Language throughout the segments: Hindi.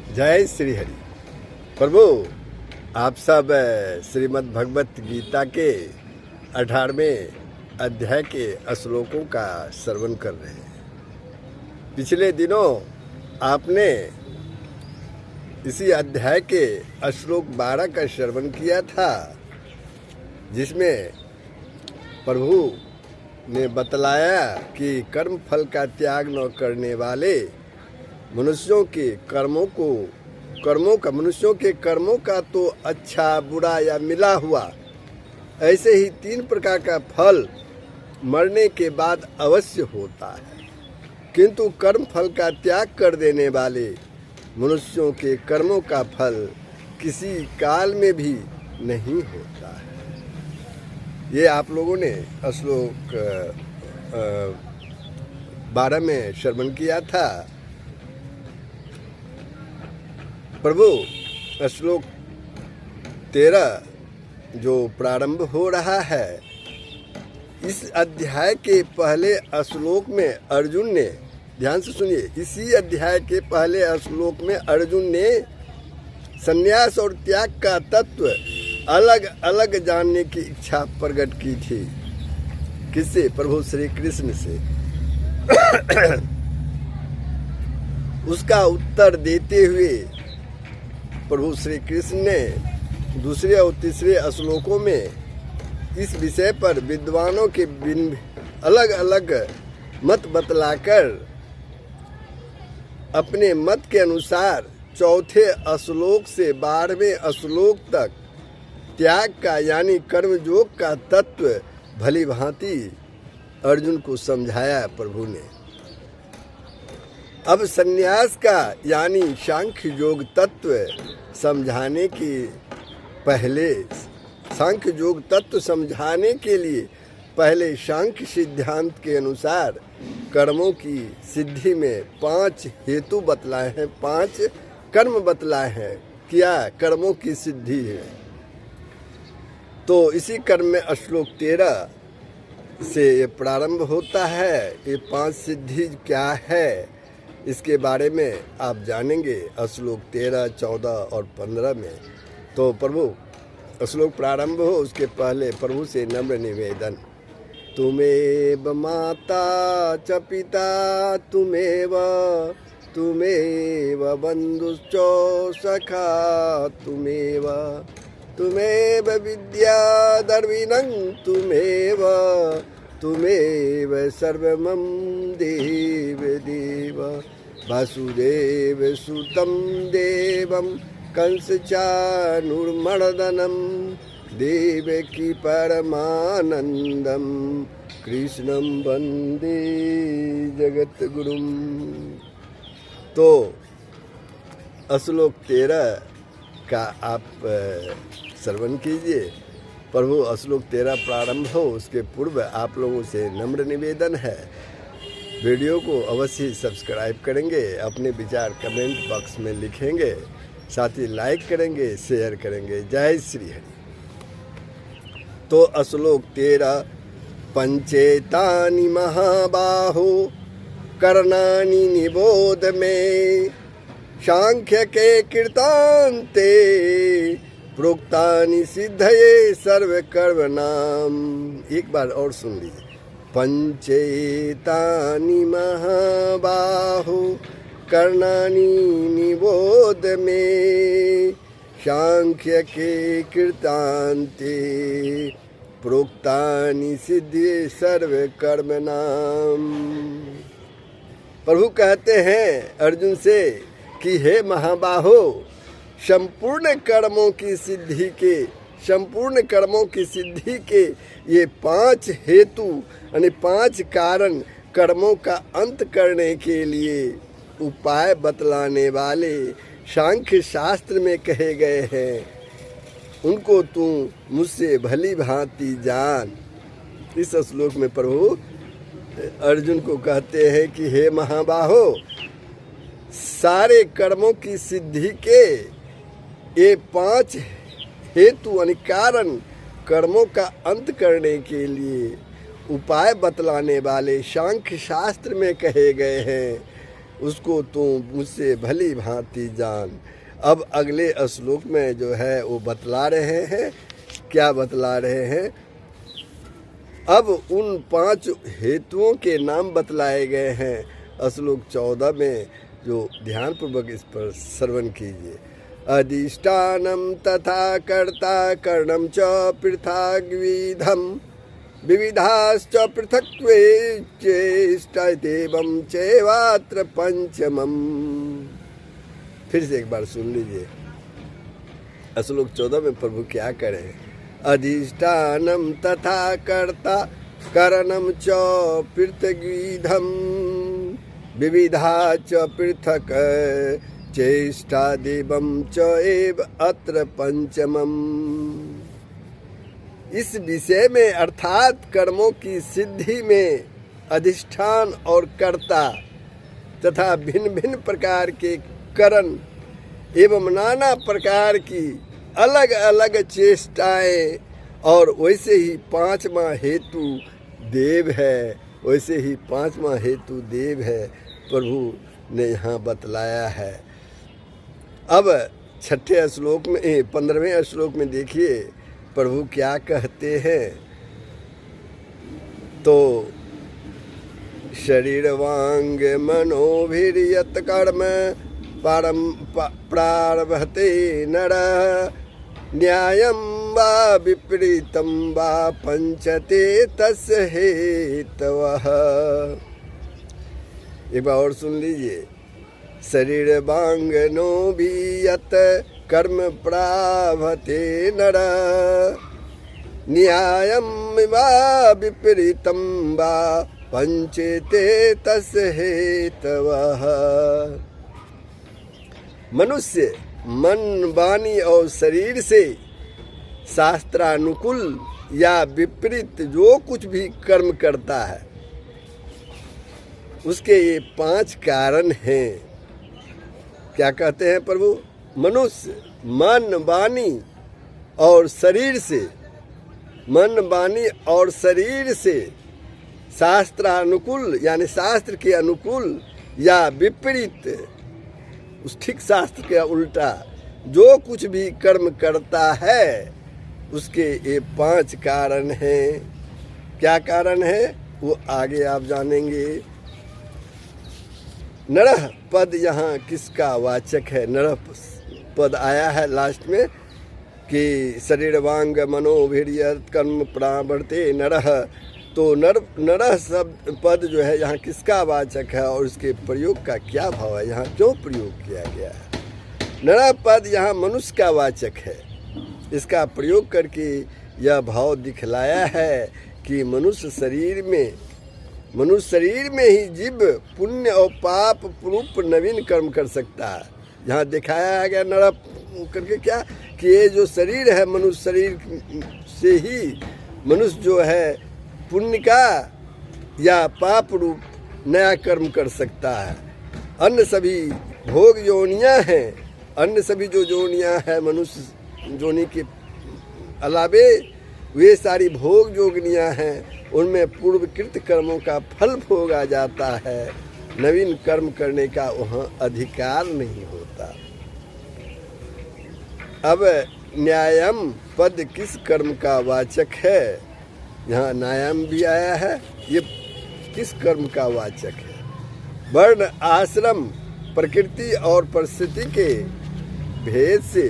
जय श्री हरि। प्रभु आप सब श्रीमद् भगवत गीता के 18वें अध्याय के श्लोकों का श्रवण कर रहे हैं। पिछले दिनों आपने इसी अध्याय के श्लोक 12 का श्रवण किया था, जिसमें प्रभु ने बतलाया कि कर्म फल का त्याग न करने वाले मनुष्यों के कर्मों का तो अच्छा बुरा या मिला हुआ, ऐसे ही 3 प्रकार का फल मरने के बाद अवश्य होता है, किंतु कर्म फल का त्याग कर देने वाले मनुष्यों के कर्मों का फल किसी काल में भी नहीं होता है। ये आप लोगों ने श्लोक 12 में श्रवण किया था। प्रभु श्लोक 13 जो प्रारंभ हो रहा है, इस अध्याय के पहले श्लोक में अर्जुन ने, ध्यान से सुनिए, इसी अध्याय के पहले श्लोक में अर्जुन ने संन्यास और त्याग का तत्व अलग अलग जानने की इच्छा प्रकट की थी। किससे? प्रभु श्री कृष्ण से। उसका उत्तर देते हुए प्रभु श्री कृष्ण ने दूसरे और तीसरे श्लोकों में इस विषय पर विद्वानों के अलग अलग मत बतलाकर अपने मत के अनुसार चौथे श्लोक से 12वें श्लोक तक त्याग का यानी कर्मयोग का तत्व भली भांति अर्जुन को समझाया प्रभु ने। अब संन्यास का यानी सांख्य योग तत्व समझाने के पहले, सांख्य योग तत्व समझाने के लिए पहले सांख्य सिद्धांत के अनुसार कर्मों की सिद्धि में 5 हेतु बतलाए हैं, 5 कर्म बतलाए हैं। क्या कर्मों की सिद्धि है? तो इसी कर्म में श्लोक 13 से ये प्रारंभ होता है। ये 5 सिद्धि क्या है, इसके बारे में आप जानेंगे श्लोक 13, 14 और 15 में। तो प्रभु श्लोक प्रारंभ हो उसके पहले प्रभु से नम्र निवेदन, तुमेव माता च पिता तुमेव बंधुश्च सखा तुमेव विद्या दर्विनं तुमेव सर्वमं देव वासुदेव सुतं देवं कंस चाणूरमर्दनं देवकी परमानंदं कृष्णं वंदे जगद्गुरुं। तो श्लोक 13 का आप श्रवण कीजिए। प्रभु श्लोक 13 प्रारंभ हो उसके पूर्व आप लोगों से नम्र निवेदन है, वीडियो को अवश्य सब्सक्राइब करेंगे, अपने विचार कमेंट बॉक्स में लिखेंगे, साथ ही लाइक करेंगे, शेयर करेंगे। जय श्री हरि। तो श्लोक 13, पंचेतानि महाबाहो कर्णानि निबोध में सांख्य के कृतान्ते प्रोक्तानि सिद्धये सर्व कर्मणाम। एक बार और सुन लीजिए, पंचेतानि महाबाहो कर्णानि निबोध में सांख्य के कृतान्ते प्रोक्तानि सिद्धये सर्व कर्मणाम। प्रभु कहते हैं अर्जुन से कि हे महाबाहो, संपूर्ण कर्मों की सिद्धि के ये 5 हेतु यानी 5 कारण कर्मों का अंत करने के लिए उपाय बतलाने वाले सांख्य शास्त्र में कहे गए हैं, उनको तू मुझसे भली भांति जान। इस श्लोक में प्रभु अर्जुन को कहते हैं कि हे महाबाहो, सारे कर्मों की सिद्धि के ये 5 हेतु यानी कारण कर्मों का अंत करने के लिए उपाय बतलाने वाले सांख्य शास्त्र में कहे गए हैं, उसको तू मुझसे भली भांति जान। अब अगले श्लोक में जो है वो बतला रहे हैं, क्या बतला रहे हैं? अब उन 5 हेतुओं के नाम बतलाए गए हैं श्लोक 14 में, जो ध्यानपूर्वक इस पर श्रवण कीजिए। अधिष्ठानम तथा कर्ता करणम च पृथग्विधम विविधाश्च पृथक्त्वे चेष्टैतेवं चैवात्र पंचमम्। फिर से एक बार सुन लीजिए श्लोक 14 में प्रभु क्या करें। अधिष्ठानम तथा कर्ता करणम च पृथग्विधम विविधा च पृथक चेष्टादेवं च एव अत्र पंचमम्। इस विषय में अर्थात कर्मों की सिद्धि में अधिष्ठान और कर्ता तथा भिन्न भिन्न प्रकार के करण एवं नाना प्रकार की अलग अलग चेष्टाएं, और वैसे ही 5वां हेतु देव है, वैसे ही 5वां हेतु देव है, प्रभु ने यहाँ बतलाया है। अब 6ठे श्लोक में 15वें श्लोक में देखिए प्रभु क्या कहते हैं। तो शरीर वांग मनोभिर्यत कर्म प्रारभते नर न्यायं वा विपरीतं वा पंचते तस्य हेतवः। एक बार और सुन लीजिए। शरीर वांगनो भी यत कर्म प्रारभते नर न्यायं वा विपरीतं वा पंचते तस्य हेतवः। मनुष्य मन वाणी और शरीर से शास्त्रानुकूल या विपरीत जो कुछ भी कर्म करता है उसके ये 5 कारण हैं। क्या कहते हैं प्रभु? मनुष्य मन वाणी और शरीर से, मन वाणी और शरीर से शास्त्रानुकूल यानी शास्त्र के अनुकूल या विपरीत, उस ठीक शास्त्र के उल्टा जो कुछ भी कर्म करता है उसके ये 5 कारण हैं। क्या कारण है वो आगे आप जानेंगे। नरह पद यहाँ किसका वाचक है? नरह पद आया है लास्ट में कि शरीर वांग मनोभिर्यत कर्म प्रावर्ते नरह। तो नरह शब्द पद जो है यहाँ किसका वाचक है और इसके प्रयोग का क्या भाव है, यहाँ क्यों प्रयोग किया गया है? नरह पद यहाँ मनुष्य का वाचक है। इसका प्रयोग करके यह भाव दिखलाया है कि मनुष्य शरीर में ही जीव पुण्य और पाप रूप नवीन कर्म कर सकता है। यहाँ दिखाया गया नरह करके क्या कि ये जो शरीर है, मनुष्य शरीर से ही मनुष्य जो है पुण्य का या पाप रूप नया कर्म कर सकता है। अन्य सभी भोग योनियां हैं, अन्य सभी जो योनियां हैं मनुष्य योनि के अलावे वे सारी भोग योगनियां हैं, उनमें पूर्वकृत कर्मों का फल भोगा जाता है, नवीन कर्म करने का वहाँ अधिकार नहीं होता। अब न्यायम पद किस कर्म का वाचक है? यहाँ न्यायम भी आया है, ये किस कर्म का वाचक है? वर्ण आश्रम प्रकृति और परिस्थिति के भेद से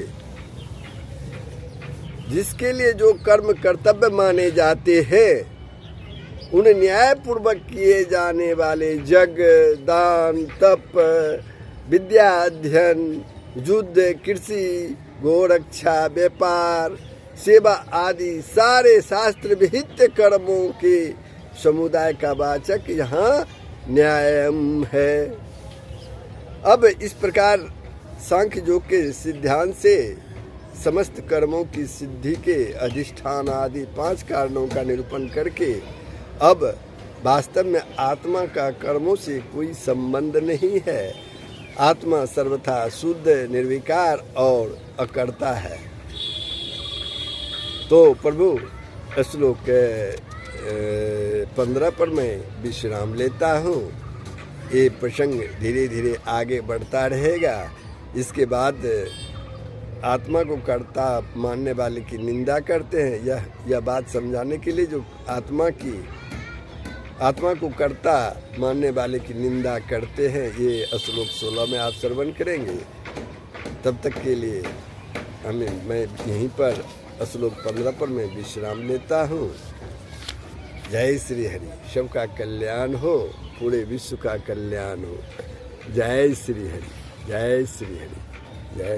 जिसके लिए जो कर्म कर्तव्य माने जाते हैं उन न्यायपूर्वक किए जाने वाले यज्ञ, दान, तप, विद्या अध्ययन, युद्ध, कृषि, गोरक्षा, व्यापार, सेवा आदि सारे शास्त्र विहित कर्मों के समुदाय का वाचक यहाँ न्यायम है। अब इस प्रकार सांख्य योग के सिद्धांत से समस्त कर्मों की सिद्धि के अधिष्ठान आदि 5 कारणों का निरूपण करके अब वास्तव में आत्मा का कर्मों से कोई संबंध नहीं है। आत्मा सर्वथा शुद्ध, निर्विकार और अकर्ता है। तो प्रभु श्लोक 15 पर मैं विश्राम लेता हूँ। ये प्रसंग धीरे धीरे आगे बढ़ता रहेगा। इसके बाद आत्मा को कर्ता मानने वाले की निंदा करते हैं। यह बात समझाने के लिए जो आत्मा को कर्ता मानने वाले की निंदा करते हैं, ये श्लोक 16 में आप श्रवण करेंगे। तब तक के लिए मैं यहीं पर श्लोक 15 पर मैं विश्राम लेता हूँ। जय श्री हरि। सबका कल्याण हो, पूरे विश्व का कल्याण हो। जय श्री हरि, जय श्री हरि, जय।